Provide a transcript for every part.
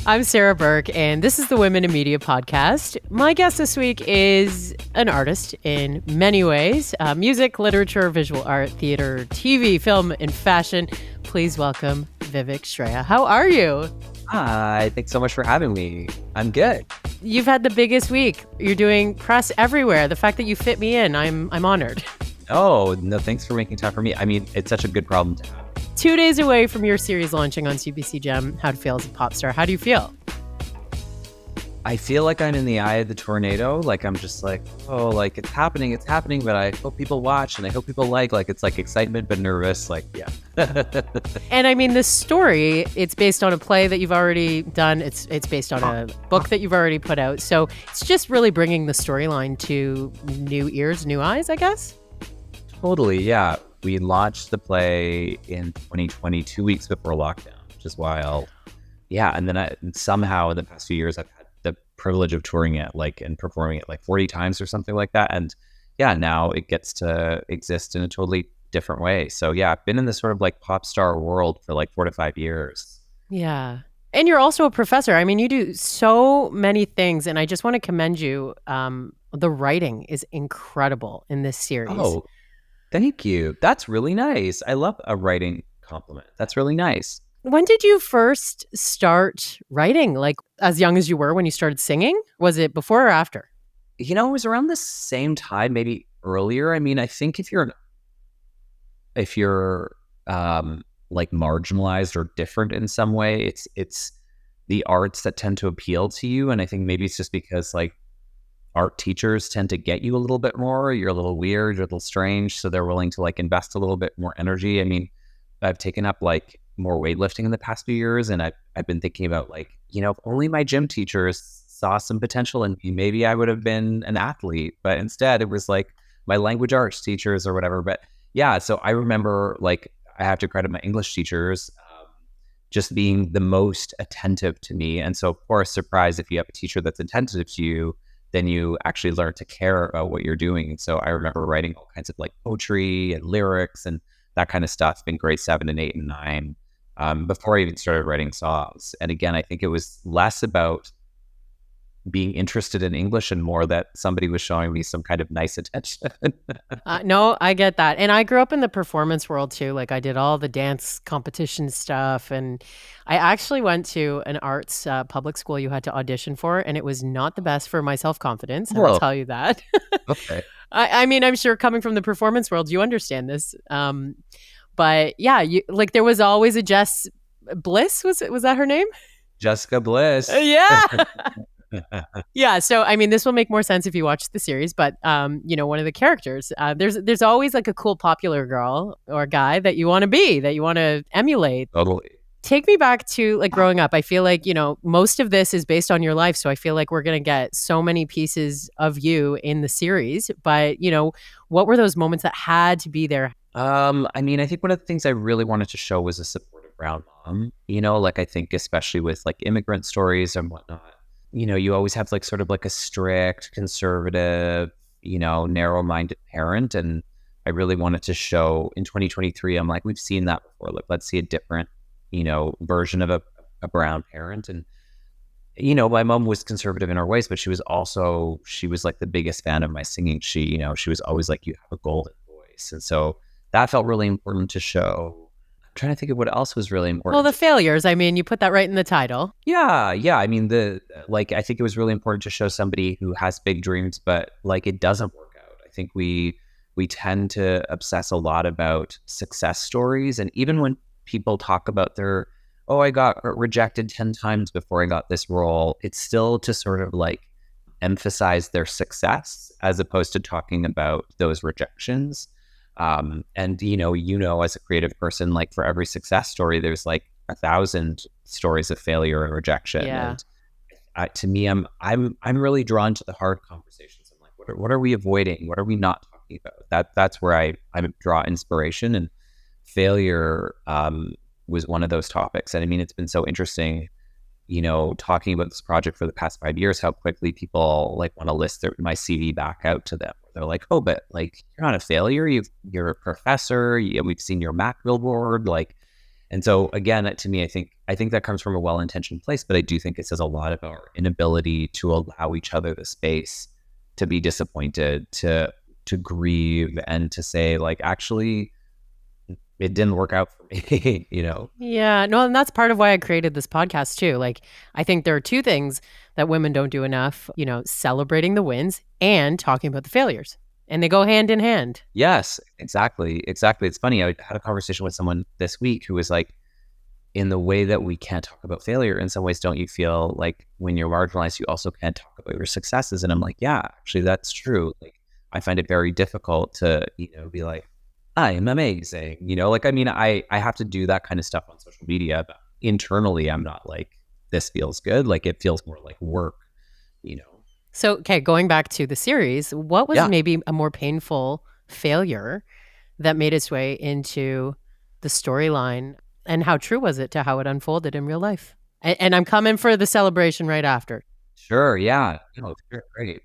I'm Sarah Burke, and this is the Women in Media podcast. My guest this week is an artist in many ways: music, literature, visual art, theater, TV, film, and fashion. Please welcome Vivek Shraya. How are you? Hi, thanks so much for having me. I'm good. You've had the biggest week. You're doing press everywhere. The fact that you fit me in, I'm honored. Oh, no, thanks for making time for me. I mean, it's such a good problem to have. 2 days away from your series launching on CBC Gem, How to Fail as a Pop Star. How do you feel? I feel like I'm in the eye of the tornado. Like, I'm just like, oh, like it's happening, but I hope people watch and I hope people like it's like excitement, but nervous. Like, yeah. And I mean, this story, it's based on a play that you've already done. It's based on a book that you've already put out. So it's just really bringing the storyline to new ears, new eyes, I guess. Totally, yeah. We launched the play in 2020, 2 weeks before lockdown, which is wild. Yeah, and then somehow in the past few years, I've had the privilege of touring it and performing it 40 times or something like that. And yeah, now it gets to exist in a totally different way. So yeah, I've been in this sort of pop star world for 4 to 5 years. Yeah. And you're also a professor. I mean, you do so many things, and I just want to commend you. The writing is incredible in this series. Oh, thank you. That's really nice. I love a writing compliment. That's really nice. When did you first start writing? As young as you were when you started singing? Was it before or after? It was around the same time, maybe earlier. I mean, I think if you're marginalized or different in some way, it's the arts that tend to appeal to you. And I think maybe it's just because art teachers tend to get you a little bit more. You're a little weird, you're a little strange, so they're willing to invest a little bit more energy. I mean, I've taken up more weightlifting in the past few years, and I've been thinking about if only my gym teachers saw some potential in me, maybe I would have been an athlete. But instead, it was my language arts teachers or whatever. But yeah, so I remember I have to credit my English teachers just being the most attentive to me. And so, of course, surprise, if you have a teacher that's attentive to you, then you actually learn to care about what you're doing. And so I remember writing all kinds of poetry and lyrics and that kind of stuff in grade 7 and 8 and 9 before I even started writing songs. And again, I think it was less about being interested in English and more that somebody was showing me some kind of nice attention. No, I get that. And I grew up in the performance world too. I did all the dance competition stuff. And I actually went to an arts public school you had to audition for. And it was not the best for my self-confidence. I will tell you that. Okay. I mean, I'm sure coming from the performance world, you understand this. But yeah, there was always a Jess Bliss. Was that her name? Jessica Bliss. Yeah. Yeah, so I mean, this will make more sense if you watch the series, but one of the characters, there's always a cool popular girl or guy that you want to be, that you want to emulate. Totally. Take me back to growing up. I feel most of this is based on your life, so I feel like we're going to get so many pieces of you in the series, but what were those moments that had to be there? I mean, I think one of the things I really wanted to show was a supportive brown mom, I think especially with immigrant stories and whatnot. You always have sort of a strict, conservative, narrow-minded parent. And I really wanted to show in 2023, I'm we've seen that before. Let's see a different, version of a brown parent. And, my mom was conservative in her ways, but she was the biggest fan of my singing. She was always you have a golden voice. And so that felt really important to show. I'm trying to think of what else was really important. Well, the failures. I mean, you put that right in the title. Yeah. I mean, I think it was really important to show somebody who has big dreams, but it doesn't work out. I think we tend to obsess a lot about success stories. And even when people talk about I got rejected 10 times before I got this role, it's still to sort of emphasize their success as opposed to talking about those rejections. And as a creative person, for every success story, there's 1,000 stories of failure and rejection. Yeah. And to me, I'm really drawn to the hard conversations. I'm what are we avoiding? What are we not talking about? That's where I draw inspiration, and failure was one of those topics. And I mean, it's been so interesting, talking about this project for the past 5 years, how quickly people want to list my CV back out to them. They're oh, but you're not a failure. You're a professor. We've seen your MAC billboard. And so again, to me, I I think that comes from a well-intentioned place, but I do think it says a lot about our inability to allow each other the space to be disappointed, to grieve, and to say, like, actually, it didn't work out for me, Yeah, no, and that's part of why I created this podcast too. Like, I think there are two things that women don't do enough, celebrating the wins and talking about the failures. And they go hand in hand. Yes, exactly. Exactly. It's funny. I had a conversation with someone this week who was like, in the way that we can't talk about failure, in some ways, don't you feel like when you're marginalized, you also can't talk about your successes? And I'm like, yeah, actually, that's true. Like, I find it very difficult to, be like, I'm amazing. I have to do that kind of stuff on social media, but internally, I'm not like, this feels good. Like, it feels more like work, So, okay, going back to the series, what was Yeah. maybe a more painful failure that made its way into the storyline? And how true was it to how it unfolded in real life? And I'm coming for the celebration right after. Sure. Yeah. No, sure, great.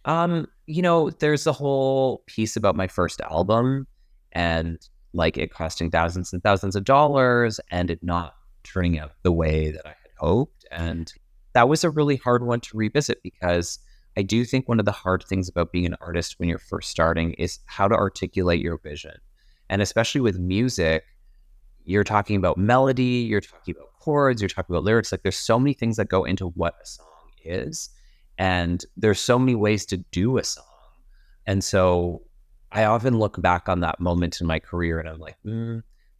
There's the whole piece about my first album and like it costing thousands and thousands of dollars and it not turning out the way that I had hoped. And that was a really hard one to revisit because I do think one of the hard things about being an artist when you're first starting is how to articulate your vision. And especially with music, you're talking about melody, you're talking about chords, you're talking about lyrics. Like there's so many things that go into what a song is. And there's so many ways to do a song. And so I often look back on that moment in my career and I'm like,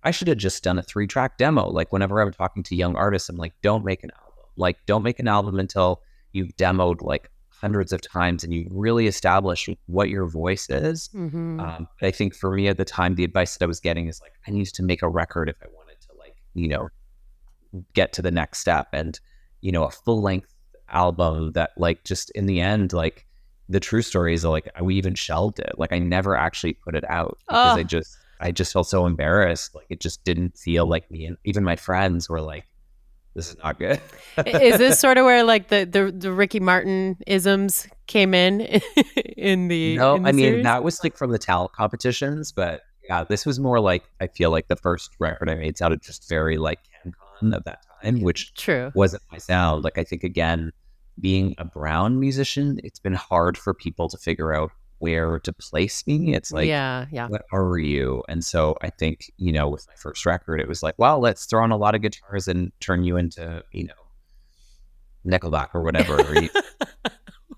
I should have just done a 3-track demo. Like whenever I'm talking to young artists, I'm like, don't make an album. Like don't make an album until you've demoed like hundreds of times and you really establish what your voice is. Mm-hmm. But I think for me at the time, the advice that I was getting is like, I needed to make a record if I wanted to like, get to the next step. And, a full length album that like, just in the end, like the true story is like, we even shelved it. Like I never actually put it out because I just felt so embarrassed. Like it just didn't feel like me. And even my friends were like, this is not good. Is this sort of where like the Ricky Martin isms came in No, in the I mean, series? that was like from the talent competitions, but yeah, this was more like, I feel like the first record I made sounded just very like CanCon of that time, which True. wasn't my sound. Like, I think again, being a brown musician, it's been hard for people to figure out where to place me. It's like, yeah. what are you? And so I think, with my first record, it was like, well, let's throw on a lot of guitars and turn you into, Nickelback or whatever.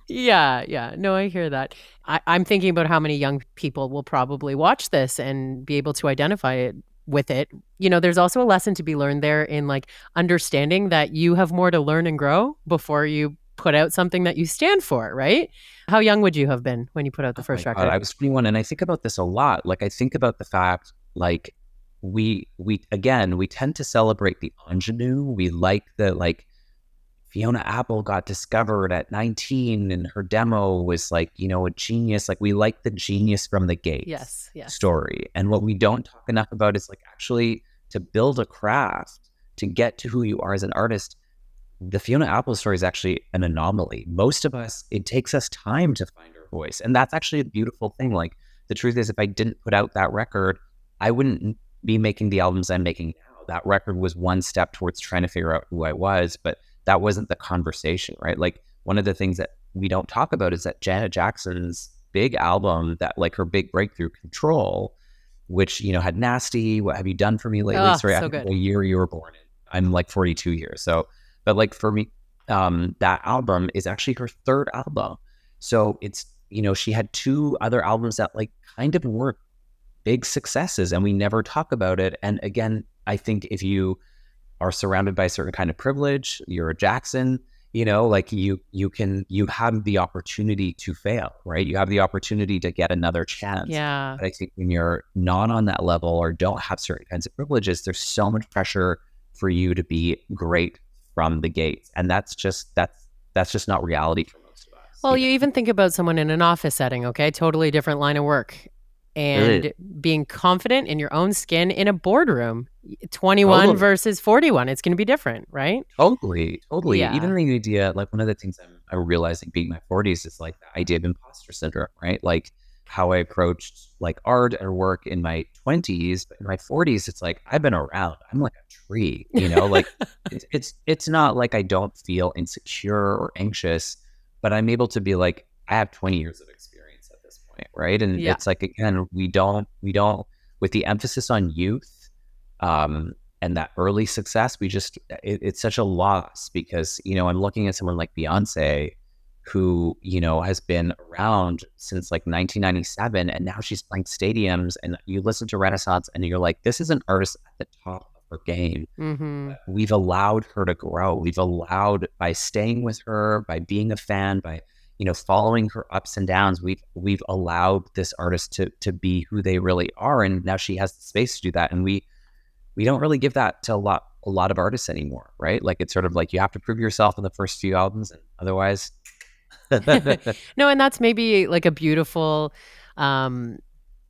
Yeah. No, I hear that. I'm thinking about how many young people will probably watch this and be able to identify it with it. There's also a lesson to be learned there in like understanding that you have more to learn and grow before you put out something that you stand for, right? How young would you have been when you put out the first record? I was 21, and I think about this a lot. Like, I think about the fact, like, we tend to celebrate the ingenue. We like the, like, Fiona Apple got discovered at 19 and her demo was like, a genius. Like we like the genius from the gate Yes. story. And what we don't talk enough about is like actually to build a craft, to get to who you are as an artist. The Fiona Apple story is actually an anomaly. Most of us, it takes us time to find our voice. And that's actually a beautiful thing. Like the truth is, if I didn't put out that record, I wouldn't be making the albums I'm making now. That record was one step towards trying to figure out who I was, but that wasn't the conversation, right? Like one of the things that we don't talk about is that Janet Jackson's big album, that like her big breakthrough, Control, which, had Nasty, What Have You Done For Me Lately? Oh, Sorry, so I don't good. know what year you were born in. I'm like 42 years. So, but like for me, that album is actually her third album. So it's, she had 2 other albums that like kind of weren't big successes and we never talk about it. And again, I think if you are surrounded by a certain kind of privilege, you're a Jackson, like you have the opportunity to fail, right? You have the opportunity to get another chance. Yeah. But I think when you're not on that level or don't have certain kinds of privileges, there's so much pressure for you to be great from the gates. And that's just not reality for most of us. Well, you even think about someone in an office setting, okay? Totally different line of work. And being confident in your own skin in a boardroom, 21 Totally. versus 41, it's going to be different, right? Totally. Yeah. Even the idea, like one of the things I'm realizing being my 40s is like the idea of imposter syndrome, right? Like how I approached like art or work in my 20s, but in my 40s, it's like I've been around. I'm like a tree, like it's not like I don't feel insecure or anxious, but I'm able to be like, I have 20 years of experience at this point, right? And Yeah. it's like, again, we don't with the emphasis on youth, and that early success, it's such a loss because, I'm looking at someone like Beyonce, who, has been around since like 1997, and now she's playing stadiums, and you listen to Renaissance and you're like, this is an artist at the top of her game. Mm-hmm. We've allowed her to grow. We've allowed, by staying with her, by being a fan, by, following her ups and downs, we've allowed this artist to be who they really are. And now she has the space to do that. And we don't really give that to a lot of artists anymore, right? Like, it's sort of like you have to prove yourself in the first few albums, and otherwise. No, and that's maybe like a beautiful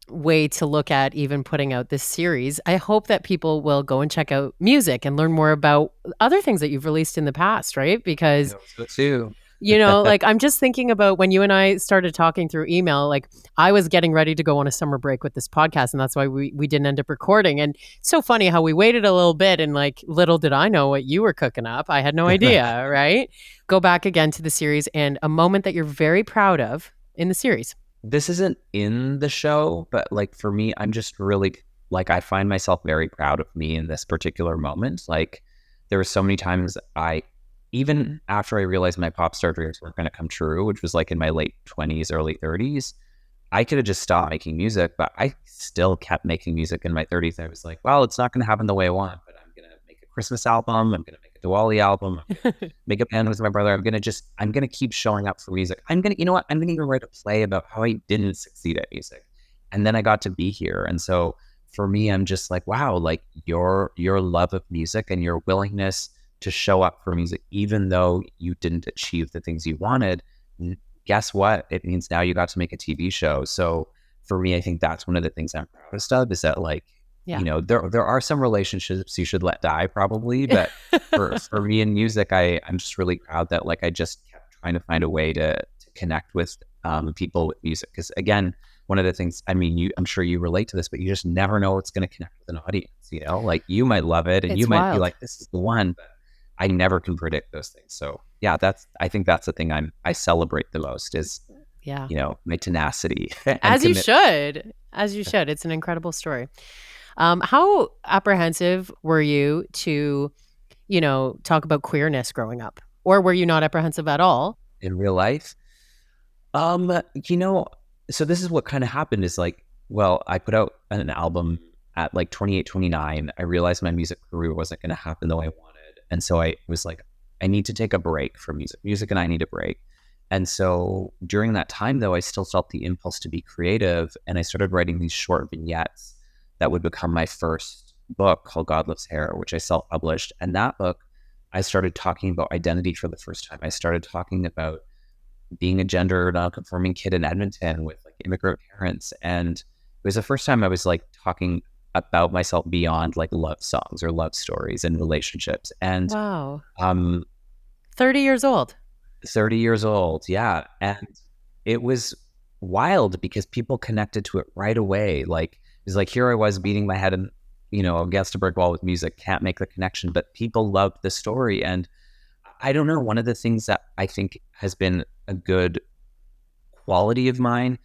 way to look at even putting out this series. I hope that people will go and check out music and learn more about other things that you've released in the past, right? Because So too. like I'm just thinking about when you and I started talking through email, like I was getting ready to go on a summer break with this podcast, and that's why we didn't end up recording. And it's so funny how we waited a little bit, and like little did I know what you were cooking up. I had no idea, right? Go back again to the series and a moment that you're very proud of in the series. This isn't in the show, but like for me, I'm just really like, I find myself very proud of me in this particular moment. Like, there were so many times even after I realized my pop star dreams weren't going to come true, which was like in my late 20s, early 30s, I could have just stopped making music, but I still kept making music in my 30s. I was like, well, it's not going to happen the way I want, but I'm going to make a Christmas album. I'm going to make a Diwali album. I'm going to make a band with my brother. I'm going to keep showing up for music. I'm going to, I'm going to even write a play about how I didn't succeed at music. And then I got to be here. And so for me, I'm just like, wow, like your love of music and your willingness to show up for music, even though you didn't achieve the things you wanted, guess what? It means now you got to make a TV show. So for me, I think that's one of the things I'm proudest of, is that like, there are some relationships you should let die probably, but for me in music, I'm just really proud that like I just kept trying to find a way to connect with people with music. Because again, one of the things, I mean, I'm sure you relate to this, but you just never know what's going to connect with an audience. Like you might love it, and It's you might be wild. like, this is the one, but I never can predict those things. So yeah, I think that's the thing I celebrate the most is, Yeah. my tenacity. And As you commitment. should. As you should. It's an incredible story. How apprehensive were you to, talk about queerness growing up? Or were you not apprehensive at all? In real life. So this is what kind of happened is like, well, I put out an album at like 28, 29. I realized my music career wasn't going to happen the way I wanted. And so I was like, I need to take a break from music. Music and I need a break. And so during that time, though, I still felt the impulse to be creative. And I started writing these short vignettes that would become my first book called God Loves Hair, which I self-published. And that book, I started talking about identity for the first time. I started talking about being a gender non-conforming kid in Edmonton with like immigrant parents. And it was the first time I was like talking about myself beyond like love songs or love stories and relationships. And Wow. 30 30 years old. years old. Yeah. And it was wild because people connected to it right away. Like, it was like, here I was beating my head and, against a brick wall with music, can't make the connection, but people loved the story. And I don't know, one of the things that I think has been a good quality of mine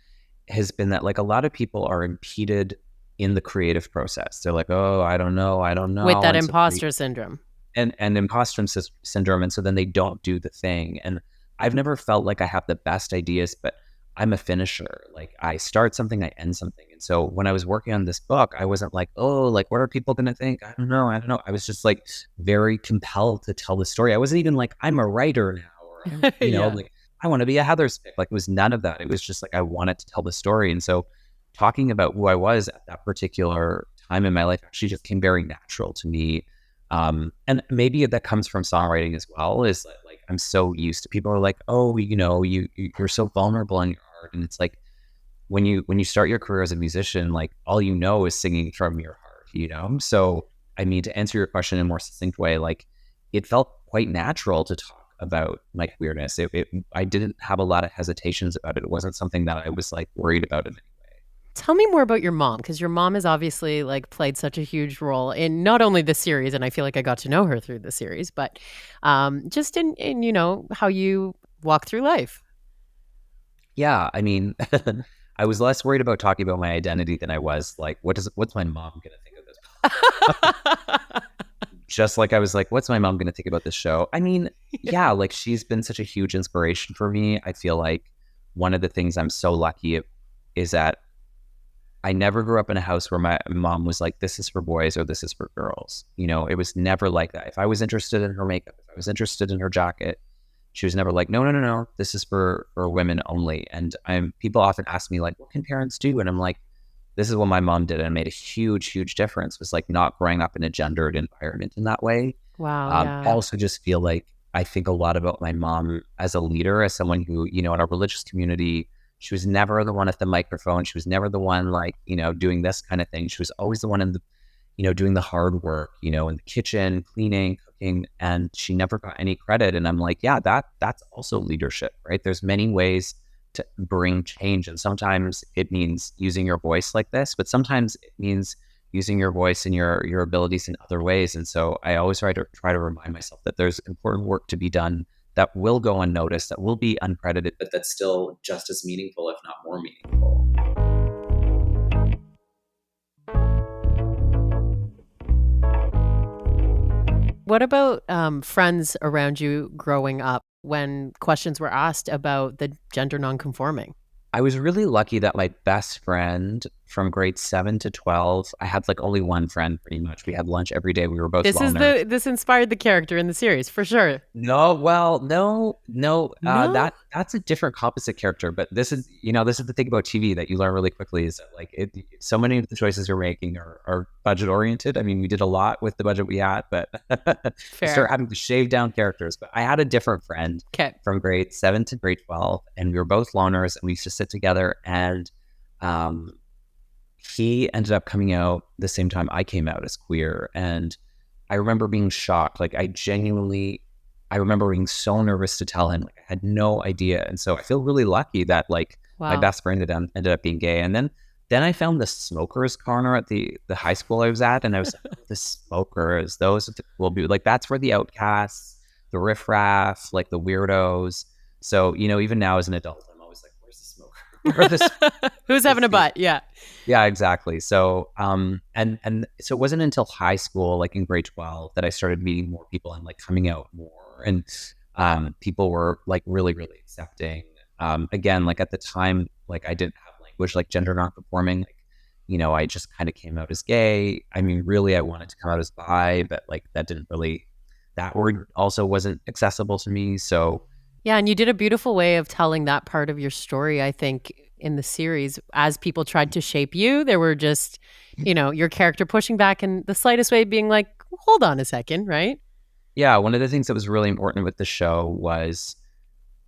has been that like a lot of people are impeded in the creative process. They're like, oh, I don't know. With that And so imposter syndrome. and imposter syndrome. And so then they don't do the thing. And I've never felt like I have the best ideas, but I'm a finisher. Like, I start something, I end something. And so when I was working on this book, I wasn't like, oh, like, what are people going to think? I don't know. I was just like very compelled to tell the story. I wasn't even like, I'm a writer now, or, Yeah. like, I want to be a Heather's pick. Like, it was none of that. It was just like, I wanted to tell the story. And so talking about who I was at that particular time in my life actually just came very natural to me. And maybe that comes from songwriting as well, is that, like, I'm so used to people are like, oh, you're so vulnerable in your art. And it's like, when you start your career as a musician, like, all you know is singing from your heart, So, I mean, to answer your question in a more succinct way, like, it felt quite natural to talk about my queerness. I didn't have a lot of hesitations about it. It wasn't something that I was like worried about in any way. Tell me more about your mom, because your mom has obviously like played such a huge role in not only the series, and I feel like I got to know her through the series, but just in you know how you walk through life. Yeah, I mean, I was less worried about talking about my identity than I was like, what's my mom gonna think of this? Just like I was like, what's my mom gonna think about this show? I mean, yeah, like she's been such a huge inspiration for me. I feel like one of the things I'm so lucky is that I never grew up in a house where my mom was like, this is for boys or this is for girls. You know, it was never like that. If I was interested in her makeup, if I was interested in her jacket, she was never like, no, no, no, no, this is for women only. And people often ask me like, what can parents do? And I'm like, this is what my mom did, and it made a huge, huge difference. Was like not growing up in a gendered environment in that way. Wow, I also just feel like I think a lot about my mom as a leader, as someone who, you know, in our religious community, she was never the one at the microphone. She was never the one like, you know, doing this kind of thing. She was always the one in the, you know, doing the hard work, you know, in the kitchen, cleaning, cooking, and she never got any credit. And I'm like, yeah, that's also leadership, right? There's many ways to bring change. And sometimes it means using your voice like this, but sometimes it means using your voice and your abilities in other ways. And so I always try to remind myself that there's important work to be done that will go unnoticed, that will be uncredited, but that's still just as meaningful, if not more meaningful. What about friends around you growing up when questions were asked about the gender nonconforming? I was really lucky that my best friend from grade 7 to 12, I had like only one friend pretty much. We had lunch every day. We were both loners. This inspired the character in the series for sure. No, well, no. No? That's a different composite character. But this is, you know, this is the thing about TV that you learn really quickly is that like so many of the choices you're making are budget oriented. I mean, we did a lot with the budget we had, but we started having to shave down characters. But I had a different friend from grade 7 to grade 12, and we were both loners, and we used to sit together, and he ended up coming out the same time I came out as queer. And I remember being shocked. Like I remember being so nervous to tell him. Like I had no idea. And so I feel really lucky that like my best friend ended up being gay. And then I found the smokers corner at the high school I was at. And I was like, the smokers, those will be like, that's where the outcasts, the riffraff, like the weirdos. So, you know, even now as an adult, I'm always like, where's the smoker? Who's having a butt? Yeah. Yeah, exactly. So, and so it wasn't until high school, like in grade 12, that I started meeting more people and like coming out more. And people were like really, really accepting. Again, like at the time, like I didn't have language like gender nonconforming. Like, you know, I just kind of came out as gay. I mean, really, I wanted to come out as bi, but like that word also wasn't accessible to me. So. Yeah, and you did a beautiful way of telling that part of your story, I think, in the series. As people tried to shape you, there were just, you know, your character pushing back in the slightest way, being like, hold on a second, right? Yeah, one of the things that was really important with the show was,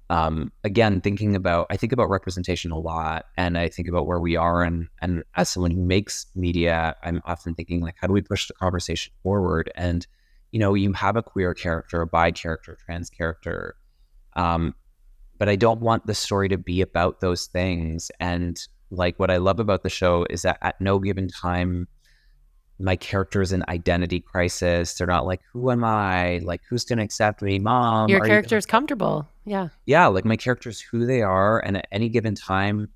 again, I think about representation a lot, and I think about where we are. And as someone who makes media, I'm often thinking like, how do we push the conversation forward? And, you know, you have a queer character, a bi character, trans character, but I don't want the story to be about those things. And like what I love about the show is that at no given time, my character's in identity crisis. They're not like, who am I? Like, who's going to accept me? Mom. Your character's comfortable. Yeah. Yeah. Like my character's who they are. And at any given time,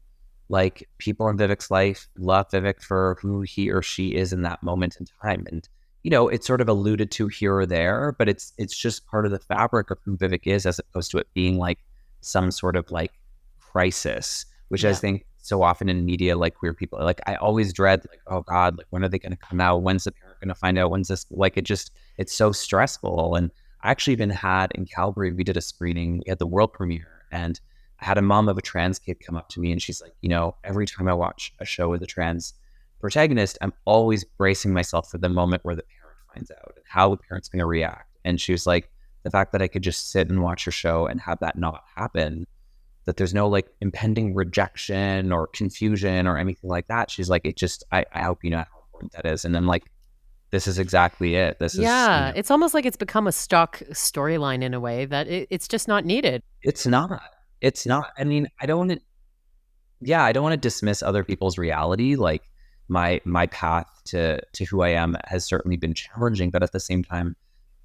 like people in Vivek's life love Vivek for who he or she is in that moment in time. And, you know, it's sort of alluded to here or there, but it's just part of the fabric of who Vivek is, as opposed to it being like some sort of like crisis, which I think so often in media, like queer people, like I always dread like, oh God, like when are they going to come out? When's the parent going to find out? When's this? Like it's so stressful. And I actually even had in Calgary, we did a screening, we had the world premiere, and I had a mom of a trans kid come up to me and she's like, you know, every time I watch a show with a trans protagonist, I'm always bracing myself for the moment where the parent finds out and how the parent's going to react. And she was like, the fact that I could just sit and watch your show and have that not happen, that there's no like impending rejection or confusion or anything like that. She's like, I hope you know how important that is. And I'm like, this is exactly it. This is, Yeah, it's almost like it's become a stock storyline in a way that it's just not needed. it's not. It's not. I mean, I don't want to, yeah, I don't want to dismiss other people's reality. Like my path to who I am has certainly been challenging, but at the same time,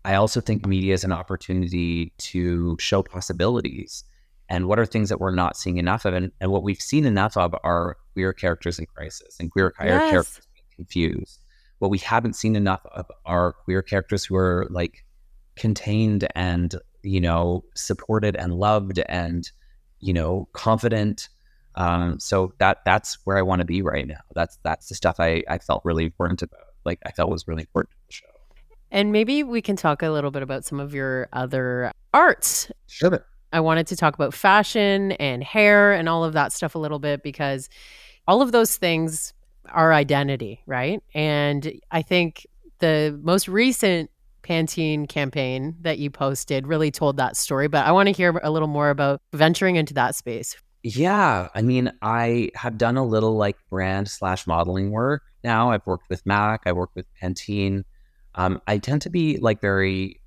I also think media is an opportunity to show possibilities. And what are things that we're not seeing enough of? And what we've seen enough of are queer characters in crisis and queer characters being confused. What we haven't seen enough of are queer characters who are like contained and, supported and loved and, confident. So that's where I want to be right now. That's the stuff I felt really important about. Like I felt was really important to the show. And maybe we can talk a little bit about some of your other arts. Sure. I wanted to talk about fashion and hair and all of that stuff a little bit because all of those things are identity, right? And I think the most recent Pantene campaign that you posted really told that story, but I want to hear a little more about venturing into that space. Yeah. I mean, I have done a little like brand/modeling work now. I've worked with MAC, I worked with Pantene. I tend to be like very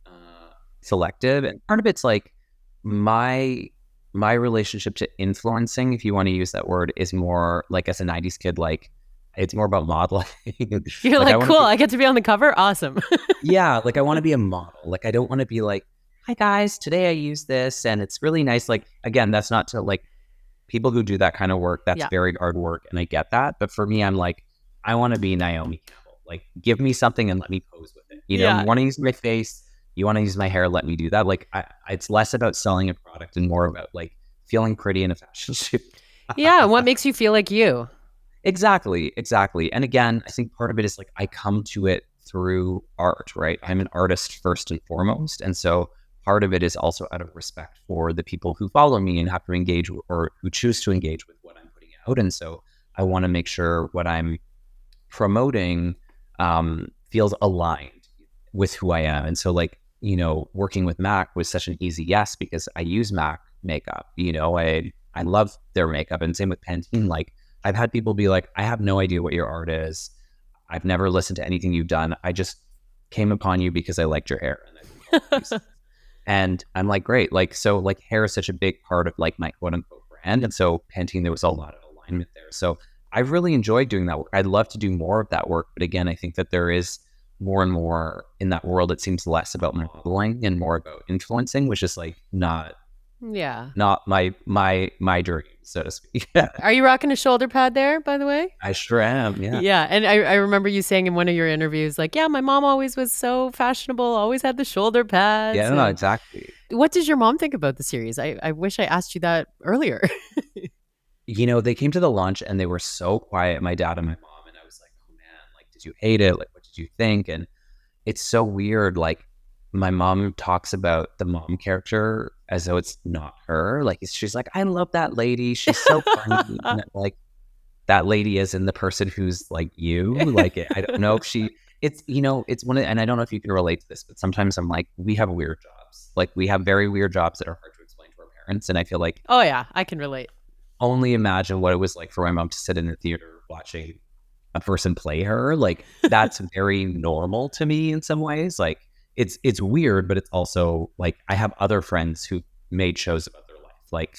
selective, and part of it's like my relationship to influencing, if you want to use that word, is more like as a 90s kid, like it's more about modeling. You're like cool, I get to be on the cover? Awesome. Yeah, like I want to be a model. Like I don't want to be like, hi guys, today I use this and it's really nice. Like again, that's not to like people who do that kind of work. That's very hard work and I get that. But for me, I'm like, I want to be Naomi Campbell. Like give me something and let me pose with it. You want to use my face, you want to use my hair, let me do that. Like it's less about selling a product and more about like feeling pretty in a fashion shoot. Yeah, what makes you feel like you? Exactly. And again, I think part of it is like I come to it through art, right? I'm an artist first and foremost. And so part of it is also out of respect for the people who follow me and have to engage or who choose to engage with what I'm putting out. And so I want to make sure what I'm promoting feels aligned with who I am. And so like, working with MAC was such an easy yes, because I use MAC makeup, I love their makeup, and same with Pantene. Like I've had people be like, I have no idea what your art is. I've never listened to anything you've done. I just came upon you because I liked your hair. And I'm like, great. Like, so like hair is such a big part of like my quote unquote brand. And so Pantene, there was a lot of alignment there. So I've really enjoyed doing that work. I'd love to do more of that work. But again, I think that there is more and more in that world. It seems less about modeling and more about influencing, which is like not my dream, so to speak. Are you rocking a shoulder pad there, by the way? I sure am. Yeah. Yeah. And I remember you saying in one of your interviews, like, yeah, my mom always was so fashionable, always had the shoulder pads. Yeah, no, exactly. What does your mom think about the series? I wish I asked you that earlier. They came to the launch and they were so quiet, my dad and my mom. And I was like, oh man, like, did you hate it? Like, what did you think? And it's so weird. Like, my mom talks about the mom character as though it's not her. Like she's like, I love that lady. She's so funny. And like that lady is in the person who's like you. Like I don't know if it's one of, and I don't know if you can relate to this, but sometimes I'm like, we have weird jobs. Like we have very weird jobs that are hard to explain to our parents. And I feel like, oh yeah, I can relate. Only imagine what it was like for my mom to sit in a theater watching a person play her. Like that's very normal to me in some ways. Like, it's weird, but it's also like I have other friends who made shows about their life, like,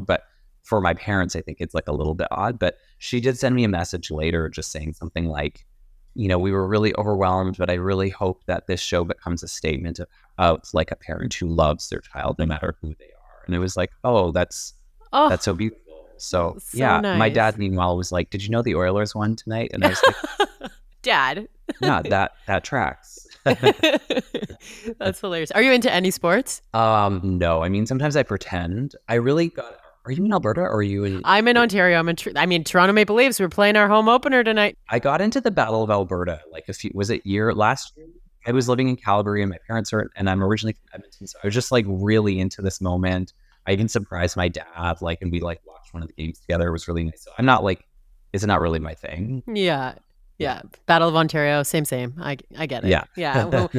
but for my parents, I think it's like a little bit odd. But she did send me a message later just saying something like, we were really overwhelmed, but I really hope that this show becomes a statement of like a parent who loves their child no matter who they are. And it was like, that's so beautiful. So yeah, nice. My dad meanwhile was like, did you know the Oilers won tonight? And I was like, Dad. Yeah, that tracks. That's hilarious. Are you into any sports? No. I mean, sometimes I pretend. Are you in Alberta or are you in? I'm in Ontario. I'm in Toronto Maple Leafs. We're playing our home opener tonight. I got into the Battle of Alberta like last year? I was living in Calgary and my parents are, and I'm originally from Edmonton. So I was just like really into this moment. I even surprised my dad, like, and we like watched one of the games together. It was really nice. So I'm not like, it's not really my thing. Yeah. Yeah. Battle of Ontario. Same. I get it. Yeah. Yeah. Well,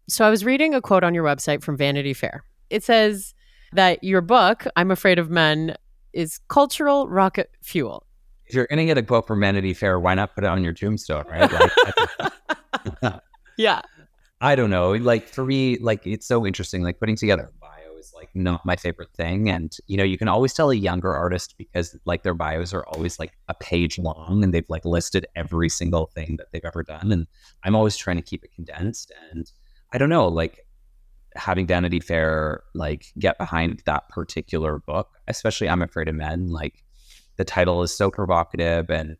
so I was reading a quote on your website from Vanity Fair. It says that your book, I'm Afraid of Men, is cultural rocket fuel. If you're going to get a quote from Vanity Fair, why not put it on your tombstone, right? Like, Yeah. I don't know. Like for me, like it's so interesting. Like putting together a bio is like not my favorite thing. And you can always tell a younger artist because like their bios are always like a page long and they've like listed every single thing that they've ever done. And I'm always trying to keep it condensed. And I don't know, like having Vanity Fair like get behind that particular book, especially I'm Afraid of Men, like the title is so provocative and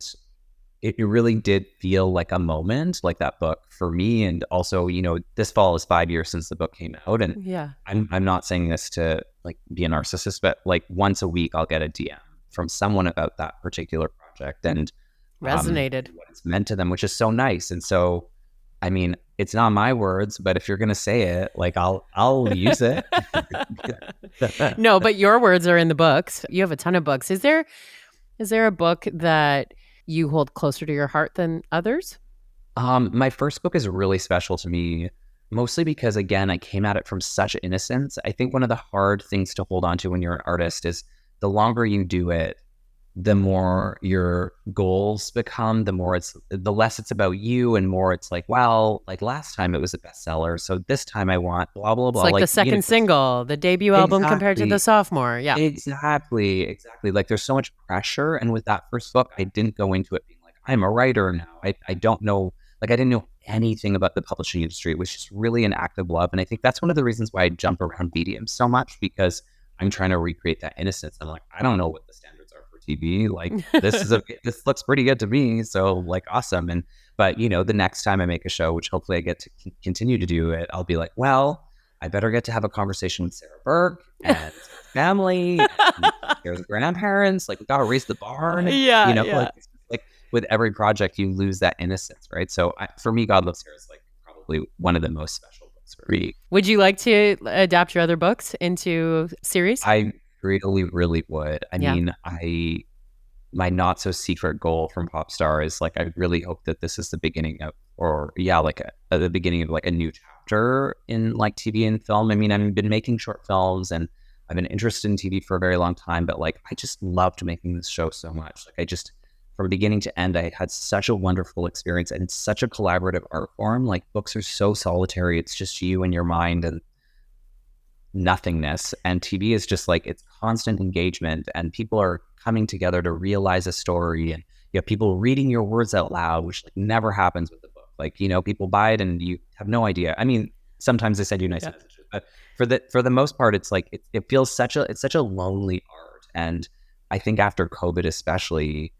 it really did feel like a moment, like that book for me. And also, this fall is 5 years since the book came out. And Yeah. I'm not saying this to like be a narcissist, but like once a week I'll get a DM from someone about that particular project and Resonated. what it's meant to them, which is so nice. And so, I mean, it's not my words, but if you're gonna say it, like I'll use it. No, but your words are in the books. You have a ton of books. Is there a book that you hold closer to your heart than others? My first book is really special to me, mostly because, again, I came at it from such innocence. I think one of the hard things to hold on to when you're an artist is the longer you do it, the more your goals become, the less it's about you and more it's like, well, like last time it was a bestseller, so this time I want blah, blah, It's blah. like the second single, the debut album compared to the Exactly. sophomore. Yeah. Exactly. Like there's so much pressure. And with that first book, I didn't go into it being like, I'm a writer now. I don't know, like I didn't know anything about the publishing industry. It was just really an act of love. And I think that's one of the reasons why I jump around mediums so much, because I'm trying to recreate that innocence. I'm like, I don't know what the standards are for TV. Like this looks pretty good to me. So like awesome. But the next time I make a show, which hopefully I get to continue to do it, I'll be like, well, I better get to have a conversation with Sarah Burke and family and there's grandparents. Like we gotta raise the bar. Yeah, yeah. Like with every project, you lose that innocence, right? So for me, God Loves Sarah is like probably one of the most special books for me. Would you like to adapt your other books into series? I really, really would. I Yeah. mean, my not so secret goal from Popstar is like I really hope that this is the beginning of, the beginning of like a new chapter in like TV and film. I mean, I've been making short films and I've been interested in TV for a very long time, but like I just loved making this show so much. Like from beginning to end, I had such a wonderful experience and it's such a collaborative art form. Like books are so solitary. It's just you and your mind and nothingness, and TV is just like it's constant engagement and people are coming together to realize a story, and you have people reading your words out loud, which like never happens with the book. Like people buy it and you have no idea. I mean, sometimes they send you nice messages, but for the most part, it's like it feels such a lonely art. And I think after COVID especially,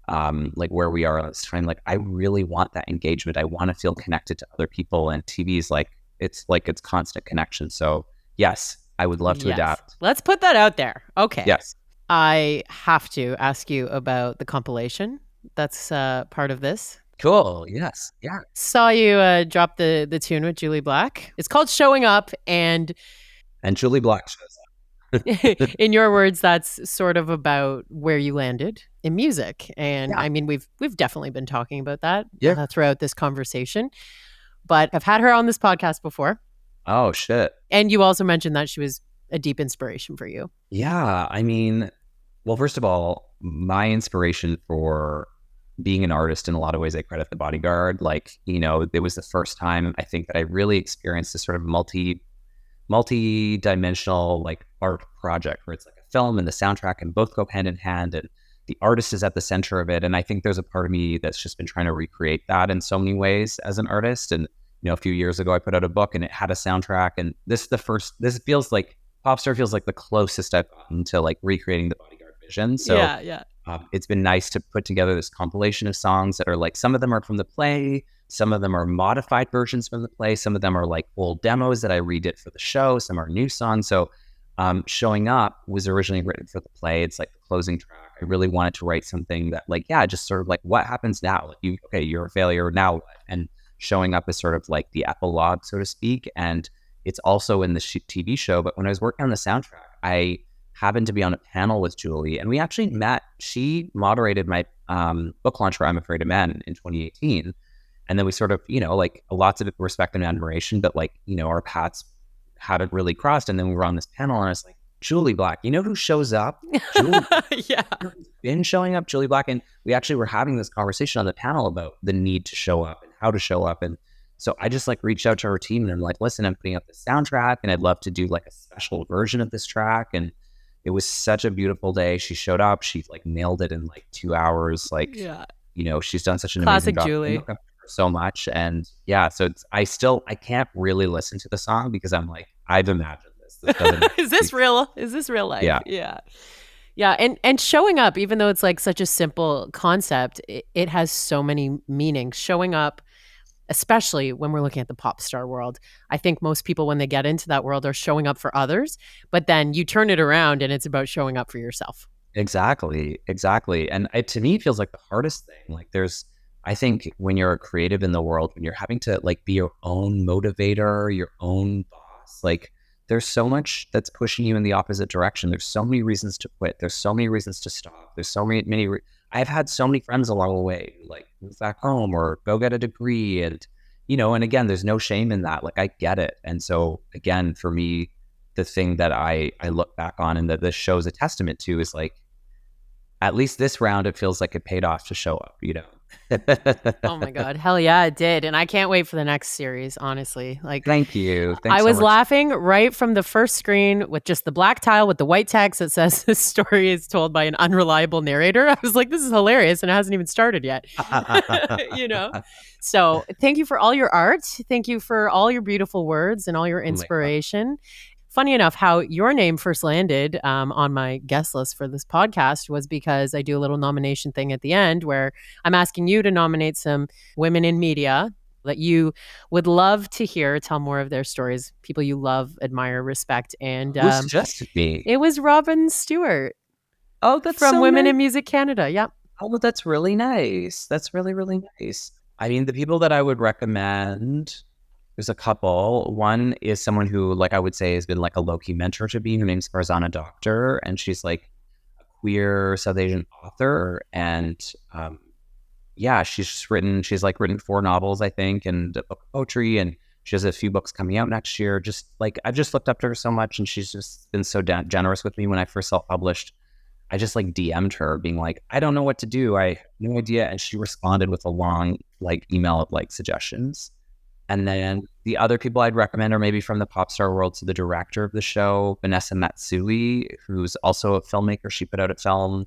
like where we are on this time, like I really want that engagement. I want to feel connected to other people, and TV is like it's constant connection. So yes, I would love to adapt. Let's put that out there. Okay. Yes. I have to ask you about the compilation that's part of this. Cool. Yes. Yeah. Saw you drop the tune with Julie Black. It's called Showing Up, and Julie Black shows up. in your words, that's sort of about where you landed in music. And I mean, we've definitely been talking about that throughout this conversation. But I've had her on this podcast before. Oh, shit. And you also mentioned that she was a deep inspiration for you. Yeah. I mean, well, first of all, my inspiration for being an artist in a lot of ways, I credit The Bodyguard. Like, it was the first time I think that I really experienced this sort of multi-dimensional like art project where it's like a film and the soundtrack and both go hand in hand and the artist is at the center of it. And I think there's a part of me that's just been trying to recreate that in so many ways as an artist. And a few years ago, I put out a book and it had a soundtrack. And this feels like Popstar feels like the closest I've gotten to like recreating the Bodyguard vision. So it's been nice to put together this compilation of songs that are like, some of them are from the play, some of them are modified versions from the play, some of them are like old demos that I redid for the show, some are new songs. So Showing Up was originally written for the play. It's like the closing track. I really wanted to write something that like, just sort of like what happens now? Like you're a failure, now what? And Showing Up is sort of like the epilogue, so to speak. And it's also in the TV show. But when I was working on the soundtrack, I happened to be on a panel with Julie, and we actually met. She moderated my book launch for I'm Afraid of Men in 2018. And then we sort of, like lots of respect and admiration, but like, our paths hadn't really crossed. And then we were on this panel and I was like, Julie Black, who shows up? Julie who's been showing up, Julie Black. And we actually were having this conversation on the panel about the need to show up and how to show up. And So I just like reached out to her team and I'm like, listen, I'm putting up this soundtrack and I'd love to do like a special version of this track. And it was such a beautiful day. She showed up, she like nailed it in like 2 hours. Like, she's done such an Classic amazing job. Julie. I look up to her so much. And so I can't really listen to the song because I'm like, I've imagined this. Is this real? Is this real life? Yeah. Yeah. And showing up, even though it's like such a simple concept, it has so many meanings. Showing up, especially when we're looking at the pop star world. I think most people, when they get into that world, are showing up for others, but then you turn it around and it's about showing up for yourself. Exactly. And to me, it feels like the hardest thing. Like I think when you're a creative in the world, when you're having to like be your own motivator, your own boss, like there's so much that's pushing you in the opposite direction. There's so many reasons to quit. There's so many reasons to stop. There's so many I've had so many friends along the way, like move back home or go get a degree. And, and again, there's no shame in that. Like I get it. And so again, for me, the thing that I look back on and that this show's a testament to is like, at least this round, it feels like it paid off to show up, Oh my God. Hell yeah, it did. And I can't wait for the next series, honestly. Like, thank you. I was laughing right from the first screen with just the black tile with the white text that says this story is told by an unreliable narrator. I was like, this is hilarious. And it hasn't even started yet. So thank you for all your art. Thank you for all your beautiful words and all your inspiration. Funny enough, how your name first landed on my guest list for this podcast was because I do a little nomination thing at the end where I'm asking you to nominate some women in media that you would love to hear tell more of their stories, people you love, admire, respect. And who suggested me? It was Robyn Stewart. Oh, that's from so Women nice. in Music Canada. Yep. Oh, that's really nice. That's really, really nice. I mean, the people that I would recommend, there's a couple. One is someone who, like, I would say has been like a low-key mentor to me. Her name's Farzana Doctor, and she's like a queer South Asian author. And she's written 4 novels, I think, and a book of poetry, and she has a few books coming out next year. Just like, I've just looked up to her so much, and she's just been so generous with me. When I first self-published, I just like DM'd her being like, I don't know what to do. I have no idea. And she responded with a long like email of like suggestions. And then the other people I'd recommend are maybe from the pop star world. So the director of the show, Vanessa Matsui, who's also a filmmaker. She put out a film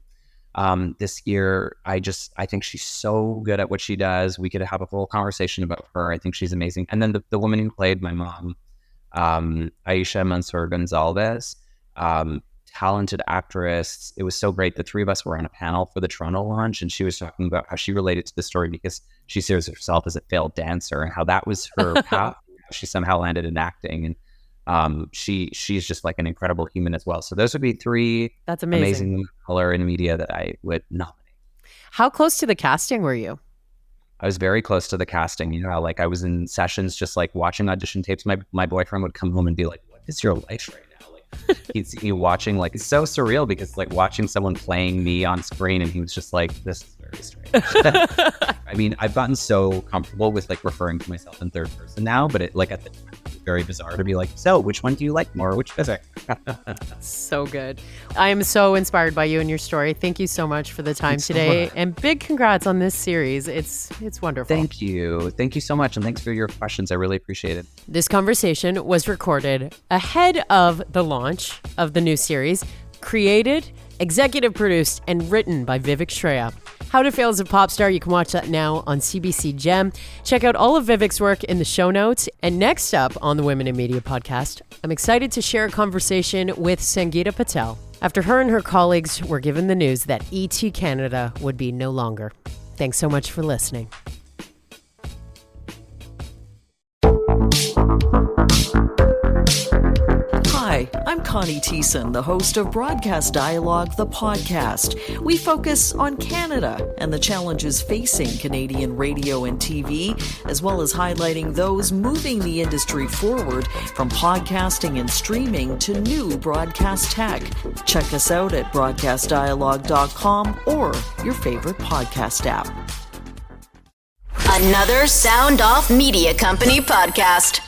this year. I think she's so good at what she does. We could have a whole conversation about her. I think she's amazing. And then the woman who played my mom, Aisha Mansour Gonzalez, talented actress. It was so great. The 3 of us were on a panel for the Toronto launch, and she was talking about how she related to the story because she sees herself as a failed dancer and how that was her path. She somehow landed in acting, and she's just like an incredible human as well. So those would be 3 That's amazing women of color in media that I would nominate. How close to the casting were you? I was very close to the casting. Like I was in sessions just like watching audition tapes. My boyfriend would come home and be like, what is your life right now? He'd see me watching, like, it's so surreal because like watching someone playing me on screen, and he was just like, this is very strange. I mean, I've gotten so comfortable with like referring to myself in third person now, but it like at the time it was very bizarre to be like, so which one do you like more? Which physics? So good. I am so inspired by you and your story. Thank you so much for the time today. And big congrats on this series. It's wonderful. Thank you. Thank you so much. And thanks for your questions. I really appreciate it. This conversation was recorded ahead of the launch of the new series, created, executive produced, and written by Vivek Shraya. How to Fail as a Pop Star, you can watch that now on CBC Gem. Check out all of Vivek's work in the show notes. And next up on the Women in Media podcast, I'm excited to share a conversation with Sangeeta Patel after her and her colleagues were given the news that ET Canada would be no longer. Thanks so much for listening. Hi, I'm Connie Thiessen, the host of Broadcast Dialogue, the podcast. We focus on Canada and the challenges facing Canadian radio and TV, as well as highlighting those moving the industry forward from podcasting and streaming to new broadcast tech. Check us out at broadcastdialogue.com or your favorite podcast app. Another Sound Off Media Company podcast.